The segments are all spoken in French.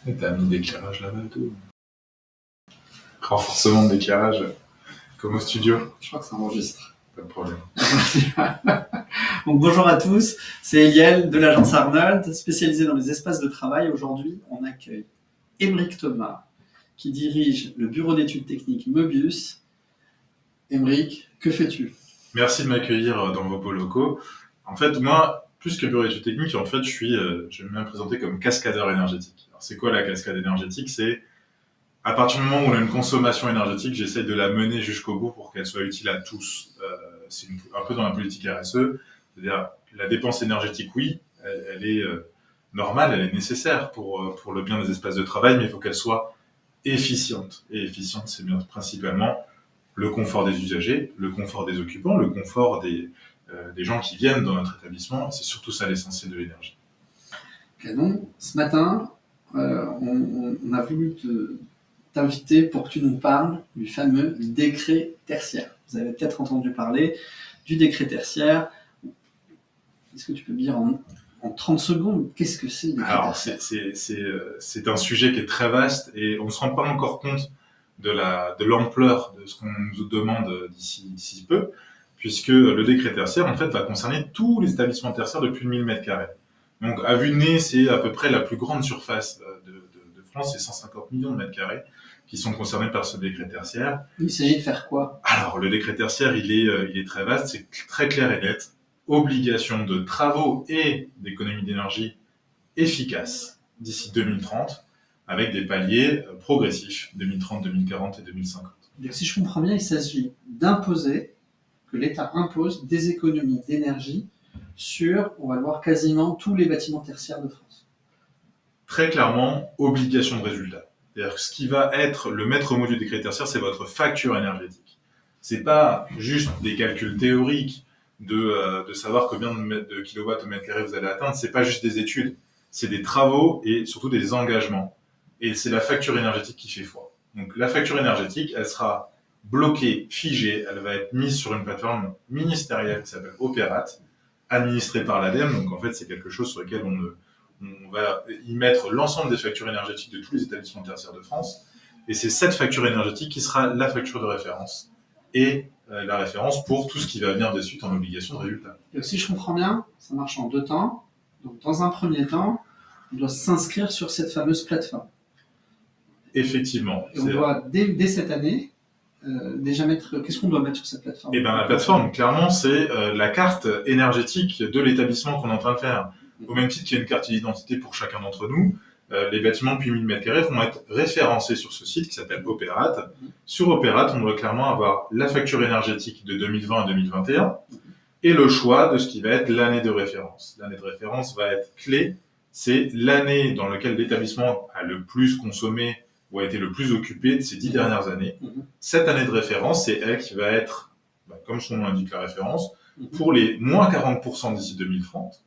Et t'as mis d'éclairage là-bas et tout. Renforcement de l'éclairage, comme au studio. Je crois que ça enregistre. Pas de problème. Donc, bonjour à tous, c'est Eliel de l'agence Arnold, spécialisée dans les espaces de travail. Aujourd'hui, on accueille Aymeric Thomas, qui dirige le bureau d'études techniques Möbius. Aymeric, que fais-tu ? Merci de m'accueillir dans vos beaux locaux. En fait, moi, plus que bureau d'études techniques, en fait, j'aime bien me présenter comme cascadeur énergétique. Alors, c'est quoi la cascade énergétique ? C'est à partir du moment où on a une consommation énergétique, j'essaie de la mener jusqu'au bout pour qu'elle soit utile à tous. C'est un peu dans la politique RSE, c'est-à-dire la dépense énergétique, oui, elle est normale, elle est nécessaire pour le bien des espaces de travail, mais il faut qu'elle soit efficiente. Et efficiente, c'est bien principalement le confort des usagers, le confort des occupants, le confort des gens qui viennent dans notre établissement. C'est surtout ça l'essentiel de l'énergie. Canon, ce matin, on a voulu t'inviter pour que tu nous parles du fameux décret tertiaire. Vous avez peut-être entendu parler du décret tertiaire. Est-ce que tu peux me dire en 30 secondes, qu'est-ce que c'est le décret tertiaire ? C'est un sujet qui est très vaste et on ne se rend pas encore compte de l'ampleur de ce qu'on nous demande d'ici peu, puisque le décret tertiaire, en fait, va concerner tous les établissements tertiaires de plus de 1000 m². Donc, à vue de nez, c'est à peu près la plus grande surface de France, c'est 150 millions de mètres carrés qui sont concernés par ce décret tertiaire. Il s'agit de faire quoi ? Alors, le décret tertiaire, il est très vaste, c'est très clair et net. Obligation de travaux et d'économie d'énergie efficaces d'ici 2030, avec des paliers progressifs, 2030, 2040 et 2050. Donc, si je comprends bien, il s'agit d'imposer, que l'État impose des économies d'énergie sur, on va le voir, quasiment tous les bâtiments tertiaires de France. Très clairement, obligation de résultat. C'est-à-dire que ce qui va être le maître mot du décret tertiaire, c'est votre facture énergétique. C'est pas juste des calculs théoriques de savoir combien de kilowatts au mètre carré vous allez atteindre, c'est pas juste des études, c'est des travaux et surtout des engagements. Et c'est la facture énergétique qui fait foi. Donc la facture énergétique, elle sera bloquée, figée, elle va être mise sur une plateforme ministérielle qui s'appelle Opérat, administrée par l'ADEME. Donc en fait, c'est quelque chose sur lequel on va y mettre l'ensemble des factures énergétiques de tous les établissements tertiaires de France. Et c'est cette facture énergétique qui sera la facture de référence et la référence pour tout ce qui va venir de suite en obligation de résultat. Et si je comprends bien, ça marche en 2 temps. Donc dans un premier temps, on doit s'inscrire sur cette fameuse plateforme. Effectivement. Et on doit, dès cette année, déjà mettre... Qu'est-ce qu'on doit mettre sur cette plateforme ? Eh bien, la plateforme, clairement, c'est la carte énergétique de l'établissement qu'on est en train de faire. Au même titre qu'il y a une carte d'identité pour chacun d'entre nous, les bâtiments depuis 1000 m² vont être référencés sur ce site qui s'appelle Opérat. Sur Opérat, on doit clairement avoir la facture énergétique de 2020 à 2021 et le choix de ce qui va être l'année de référence. L'année de référence va être clé. C'est l'année dans laquelle l'établissement a le plus consommé ou a été le plus occupé de ces 10 dernières années. Cette année de référence, c'est elle qui va être, comme son nom indique la référence, pour les moins 40% d'ici 2030,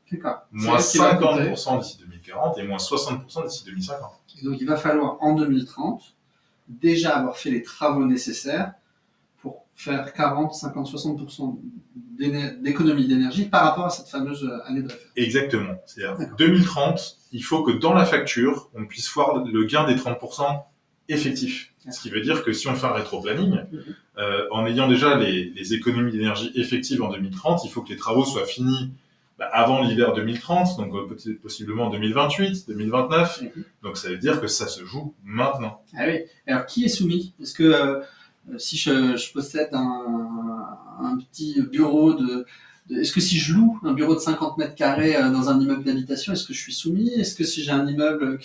moins 50% d'ici 2040 et moins 60% d'ici 2050. Et donc il va falloir en 2030 déjà avoir fait les travaux nécessaires pour faire 40, 50, 60% d'économie d'énergie par rapport à cette fameuse année de référence. Exactement. C'est-à-dire 2030, il faut que dans la facture, on puisse voir le gain des 30% effectifs. Ce qui veut dire que si on fait un rétro-planning, en ayant déjà les économies d'énergie effectives en 2030, il faut que les travaux soient finis avant l'hiver 2030, donc possiblement 2028, 2029. Donc ça veut dire que ça se joue maintenant. Ah oui. Alors qui est soumis ? Est-ce que si je possède un petit bureau est-ce que si je loue un bureau de 50 m² dans un immeuble d'habitation, est-ce que je suis soumis ? Est-ce que si j'ai un immeuble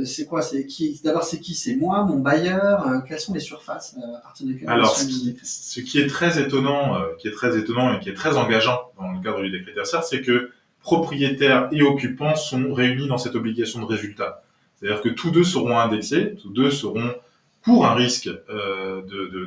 c'est quoi ? C'est qui ? D'abord, c'est qui ? C'est moi, mon bailleur ? Quelles sont les surfaces à partir desquelles ? Alors, ce qui est très étonnant, et qui est très engageant dans le cadre du décret tertiaire, c'est que propriétaires et occupants sont réunis dans cette obligation de résultat. C'est-à-dire que tous deux seront indexés, tous deux seront pour un risque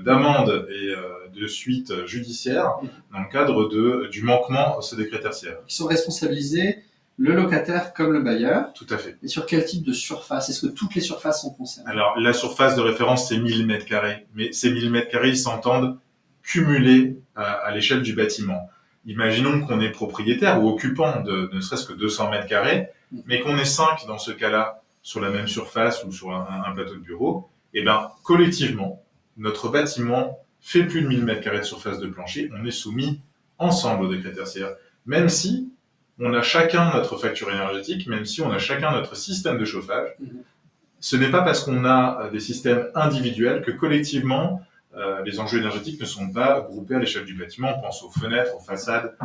d'amende et de suite judiciaire dans le cadre du manquement à ce décret tertiaire. Ils sont responsabilisés, le locataire comme le bailleur. Tout à fait. Et sur quel type de surface ? Est-ce que toutes les surfaces sont concernées ? Alors, la surface de référence, c'est 1000 m². Mais ces 1000 m², ils s'entendent cumulés à l'échelle du bâtiment. Imaginons qu'on est propriétaire ou occupant de ne serait-ce que 200 m², mais qu'on est 5 dans ce cas-là sur la même surface ou sur un plateau de bureau, et bien collectivement, notre bâtiment fait plus de 1000 m² de surface de plancher, on est soumis ensemble au décret tertiaire. Même si on a chacun notre facture énergétique, même si on a chacun notre système de chauffage, ce n'est pas parce qu'on a des systèmes individuels que collectivement, les enjeux énergétiques ne sont pas groupés à l'échelle du bâtiment. On pense aux fenêtres, aux façades,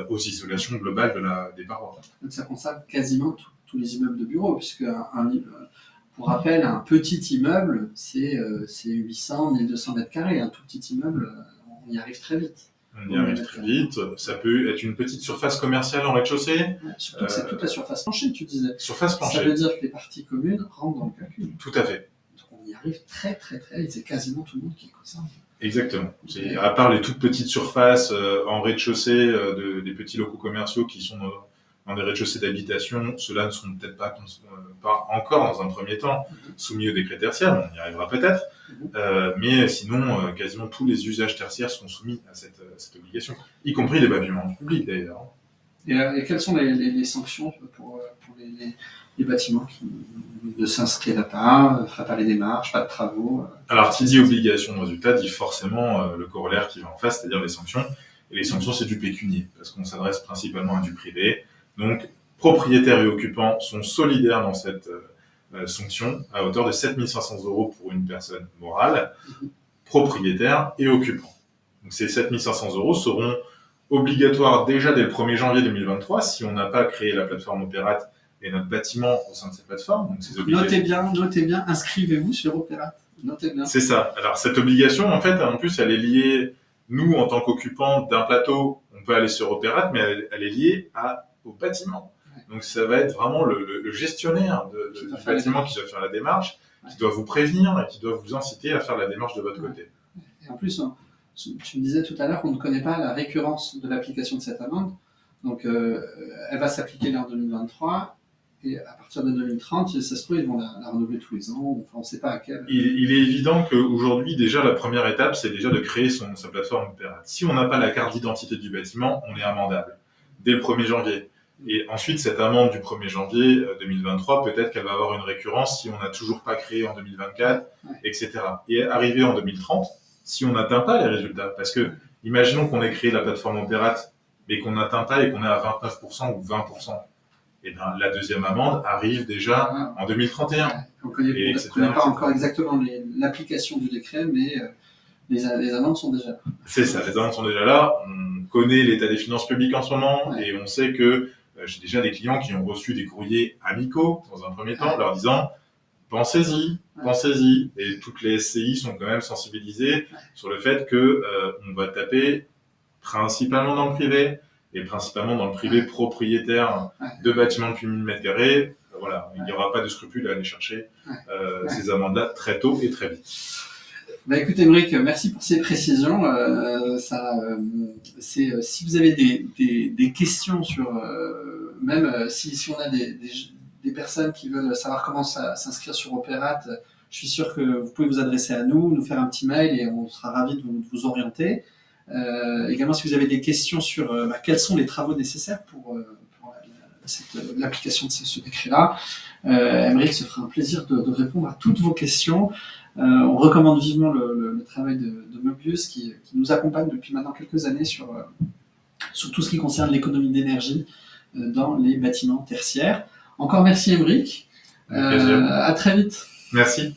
aux isolations globales des parois. Donc ça concerne quasiment tous les immeubles de bureaux, puisque pour rappel, un petit immeuble, c'est 800, 1200 m². Un tout petit immeuble, on y arrive très vite. On y arrive très vite. Ça peut être une petite surface commerciale en rez-de-chaussée. Ouais, surtout que c'est toute la surface planchée, tu disais. Surface planchée. Ça veut dire que les parties communes rentrent dans le calcul. Tout à fait. Donc on y arrive très très très vite. C'est quasiment tout le monde qui est comme ça. Exactement. À part les toutes petites surfaces en rez-de-chaussée des petits locaux commerciaux qui sont dans des rez-de-chaussée d'habitation, ceux-là ne sont peut-être pas encore dans un premier temps soumis au décret tertiaire, on y arrivera peut-être, mais sinon quasiment tous les usages tertiaires sont soumis à cette obligation, y compris les bâtiments publics d'ailleurs. Et quelles sont les sanctions pour les bâtiments qui ne s'inscrivent pas, ne feraient pas les démarches, pas de travaux? Alors, qui dit obligation de résultat dit forcément le corollaire qui va en face, c'est-à-dire les sanctions. Et les sanctions, c'est du pécunier, parce qu'on s'adresse principalement à du privé. Donc, propriétaires et occupants sont solidaires dans cette sanction à hauteur de 7 500 € pour une personne morale, propriétaire et occupant. Donc, ces 7 500 € seront obligatoires déjà dès le 1er janvier 2023 si on n'a pas créé la plateforme Opérate et notre bâtiment au sein de cette plateforme. Donc, ces notez bien, inscrivez-vous sur Opérate. Notez bien. C'est ça. Alors, cette obligation, en fait, en plus, elle est liée, nous, en tant qu'occupants d'un plateau, on peut aller sur Opérate, mais elle est liée au bâtiment. Ouais. Donc, ça va être vraiment le gestionnaire du bâtiment qui doit faire la démarche, qui doit vous prévenir et qui doit vous inciter à faire la démarche de votre côté. Et en plus, tu me disais tout à l'heure qu'on ne connaît pas la récurrence de l'application de cette amende. Donc, elle va s'appliquer en 2023. Et à partir de 2030, ça se trouve, ils vont la renouveler tous les ans. Enfin, on ne sait pas à quel. Il est évident qu'aujourd'hui, déjà, la première étape, c'est déjà de créer sa plateforme Opérate. Si on n'a pas la carte d'identité du bâtiment, on est amendable dès le 1er janvier. Et ensuite, cette amende du 1er janvier 2023, peut-être qu'elle va avoir une récurrence si on n'a toujours pas créé en 2024, etc. Et arrivé en 2030, si on n'atteint pas les résultats, parce que imaginons qu'on ait créé la plateforme Opérate, mais qu'on n'atteint pas et qu'on est à 29% ou 20%. Et bien, la deuxième amende arrive déjà en 2031. On ne connaît pas encore exactement l'application du décret, mais les amendes sont déjà là. C'est ça, les amendes sont déjà là. On connaît l'état des finances publiques en ce moment et on sait que j'ai déjà des clients qui ont reçu des courriers amicaux dans un premier temps, leur disant pensez-y. Et toutes les SCI sont quand même sensibilisées sur le fait qu'on va taper principalement dans le privé, et principalement dans le privé propriétaire de bâtiments de plus de 1000 m². Voilà, il n'y aura pas de scrupule à aller chercher ces amendes-là très tôt et très vite. Bah écoute Émeric, merci pour ces précisions. Si vous avez des questions sur, même si on a des personnes qui veulent savoir comment s'inscrire sur Opérate, je suis sûr que vous pouvez vous adresser à nous faire un petit mail et on sera ravis de vous orienter. Également, si vous avez des questions sur quels sont les travaux nécessaires pour l'application de ce décret-là, Émeric se fera un plaisir de répondre à toutes vos questions. On recommande vivement le travail de Möbius qui nous accompagne depuis maintenant quelques années sur tout ce qui concerne l'économie d'énergie dans les bâtiments tertiaires. Encore merci Émeric. À très vite. Merci.